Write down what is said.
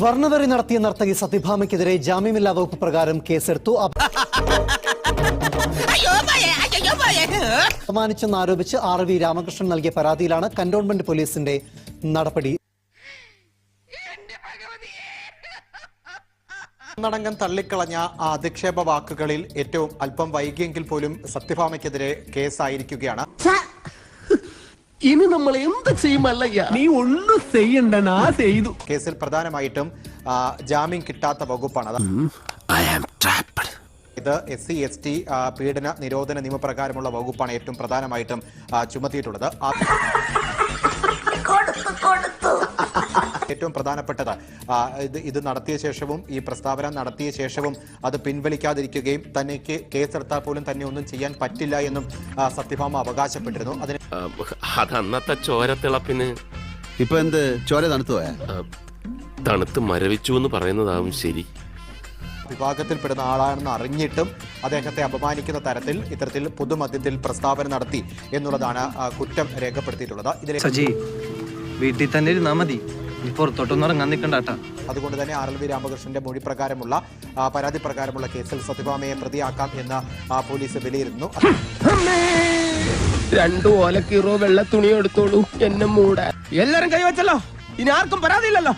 വർണ്ണവെറി നടത്തിയ നർത്തകി സത്യഭാമയ്ക്കെതിരെ ജാമ്യമില്ലാ വകുപ്പ് പ്രകാരം കേസെടുത്തു. അപമാനിച്ചെന്നാരോപിച്ച് RV രാമകൃഷ്ണൻ നൽകിയ പരാതിയിലാണ് കന്റോൺമെന്റ് പോലീസിന്റെ നടപടി. നടങ്കം തള്ളിക്കളഞ്ഞ അധിക്ഷേപ വാക്കുകളിൽ ഏറ്റവും അല്പം വൈകിയെങ്കിൽ പോലും സത്യഭാമയ്ക്കെതിരെ കേസായിരിക്കുകയാണ്. ഇനി നമ്മൾ എന്ത് ചെയ്യുമല്ലയ്യ, നീ ഒന്നും ചെയ്യണ്ടനാ ചെയ്തു. കേസിൽ പ്രധാനമായിട്ടും ജാമ്യം കിട്ടാത്ത വകുപ്പാണ്. ഇത് SC/ST പീഡന നിരോധന നിയമപ്രകാരമുള്ള വകുപ്പാണ് ഏറ്റവും പ്രധാനമായിട്ടും ചുമത്തിയിട്ടുള്ളത്. ഏറ്റവും പ്രധാനപ്പെട്ടത് ഇത് നടത്തിയ ശേഷവും ഈ പ്രസ്താവന നടത്തിയ ശേഷവും അത് പിൻവലിക്കാതിരിക്കുകയും തനിക്ക് കേസെടുത്താൽ പോലും തന്നെ ഒന്നും ചെയ്യാൻ പറ്റില്ല എന്നും സത്യഭാമ അവകാശപ്പെട്ടിരുന്നു. അതന്നത്തെ ചോരത്തിളപ്പിന് ഇപ്പൊ എന്ത് ചോര തണുത്ത് മരവിച്ചു എന്ന് പറയുന്നതാവും ശരി. വിഭാഗത്തിൽപ്പെടുന്ന ആളാണെന്ന് അറിഞ്ഞിട്ടും അദ്ദേഹത്തെ അപമാനിക്കുന്ന തരത്തിൽ ഇത്തരത്തിൽ പൊതുമധ്യത്തിൽ പ്രസ്താവന നടത്തി എന്നുള്ളതാണ് കുറ്റം രേഖപ്പെടുത്തിയിട്ടുള്ളത്. ഇതിൽ വീട്ടിൽ തന്നെ ഇരുന്നാ മതി, പുറത്തോട്ടൊന്നും ഇറങ്ങാൻ നിൽക്കണ്ടാട്ടാ. അതുകൊണ്ട് തന്നെ RLV രാമകൃഷ്ണന്റെ മൊഴി പ്രകാരമുള്ള പരാതി പ്രകാരമുള്ള കേസിൽ സത്യഭാമയെ പ്രതിയാക്കാം എന്ന് പോലീസ് വിലയിരുത്തുന്നു. 2 ഓലക്കീറോ വെള്ള തുണി എടുത്തോളൂ എന്നെ മൂടാൻ. എല്ലാരും കൈവച്ചല്ലോ, ഇനി ആർക്കും പരാതിയില്ലല്ലോ.